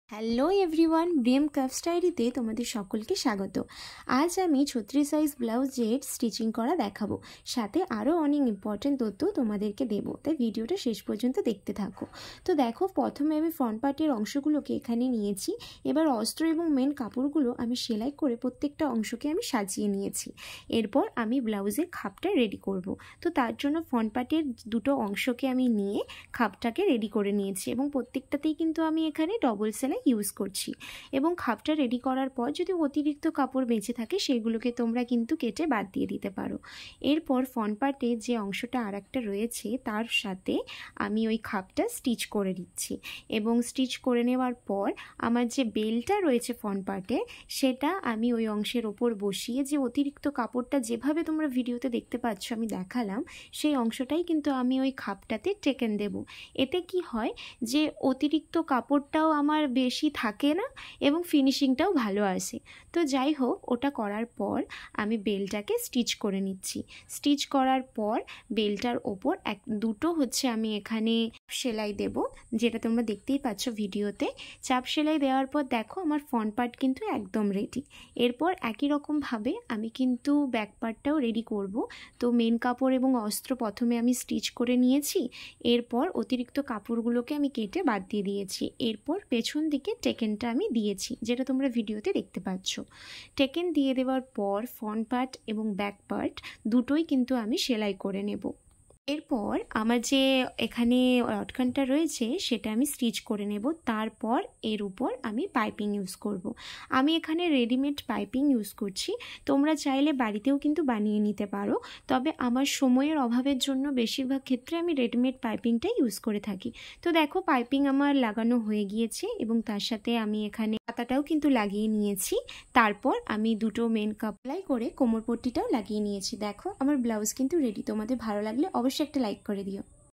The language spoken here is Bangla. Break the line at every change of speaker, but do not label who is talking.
হ্যালো এভরিওয়ান, ব্রিএম কাপস ডায়েরিতে তোমাদের সকলকে স্বাগত। আজ আমি 36 সাইজ ব্লাউজের স্টিচিং করা দেখাবো, সাথে আরও অনেক ইম্পর্টেন্ট তথ্য তোমাদেরকে দেবো, তাই ভিডিওটা শেষ পর্যন্ত দেখতে থাকো। তো দেখো, প্রথমে আমি ফ্রন্ট পার্টের অংশগুলোকে এখানে নিয়েছি। এবার অস্ত্র এবং মেন কাপড়গুলো আমি সেলাই করে প্রত্যেকটা অংশকে আমি সাজিয়ে নিয়েছি। এরপর আমি ব্লাউজের খাপটা রেডি করব। তো তার জন্য ফ্রন্ট পার্টের দুটো অংশকে আমি নিয়ে খাপটাকে রেডি করে নিয়েছি এবং প্রত্যেকটাতেই কিন্তু আমি এখানে ডবল সেলাই ইউজ করছি। এবং খাপটা রেডি করার পর যদি অতিরিক্ত কাপড় বেঁচে থাকে সেগুলোকে তোমরা কিন্তু কেটে বাদ দিয়ে দিতে পারো। এরপর ফ্রন্ট পার্টে যে অংশটা আর একটা রয়েছে তার সাথে আমি ওই খাপটা স্টিচ করে দিচ্ছি এবং স্টিচ করে নেওয়ার পর আমার যে বেলটা রয়েছে ফ্রন্ট পার্টে সেটা আমি ওই অংশের ওপর বসিয়ে যে অতিরিক্ত কাপড়টা যেভাবে তোমরা ভিডিওতে দেখতে পাচ্ছ আমি দেখালাম, সেই অংশটাই কিন্তু আমি ওই খাপটাতে টেকেন দেব। এতে কি হয় যে অতিরিক্ত কাপড়টাও আমার বেশি থাকে না এবং ফিনিশিংটাও ভালো আসে। তো যাই হোক, ওটা করার পর আমি বেলটাকে স্টিচ করে নিচ্ছি। স্টিচ করার পর বেলটার ওপর দুটো আমি এখানে সেলাই দেব, যেটা তোমরা দেখতেই পাচ্ছ ভিডিওতে। চাপ সেলাই দেওয়ার পর দেখো আমার ফ্রন্ট পার্ট কিন্তু একদম রেডি। এরপর একই রকমভাবে আমি কিন্তু ব্যাক পার্টটাও রেডি করব। তো মেন কাপড় এবং অস্ত্র প্রথমে আমি স্টিচ করে নিয়েছি, এরপর অতিরিক্ত কাপড়গুলোকে আমি কেটে বাদ দিয়ে দিয়েছি। এরপর পেছন দিকে টেকেনটা আমি দিয়েছি, যেটা তোমরা ভিডিওতে দেখতে পাচ্ছ। টেকেন দিয়ে দেওয়ার পর ফ্রন্ট পার্ট এবং ব্যাক পার্ট দুটোই কিন্তু আমি সেলাই করে নেব। এরপর আমার যে এখানে লটকানটা রয়েছে সেটা আমি স্টিচ করে নেব। তারপর এর উপর আমি পাইপিং ইউজ করব। আমি এখানে রেডিমেড পাইপিং ইউজ করছি, তোমরা চাইলে বাড়িতেও কিন্তু বানিয়ে নিতে পারো। তবে আমার সময়ের অভাবের জন্য বেশিরভাগ ক্ষেত্রে আমি রেডিমেড পাইপিংটাই ইউজ করে থাকি। তো দেখো, পাইপিং আমার লাগানো হয়ে গিয়েছে এবং তার সাথে আমি এখানে পাতাটাও কিন্তু লাগিয়ে নিয়েছি। তারপর আমি দুটো মেন কাপ সেলাই করে কোমরপট্টিটাও লাগিয়ে নিয়েছি। দেখো, আমার ব্লাউজ কিন্তু রেডি। তোমাদের ভালো লাগলে অবশ্যই একটা লাইক করে দিও।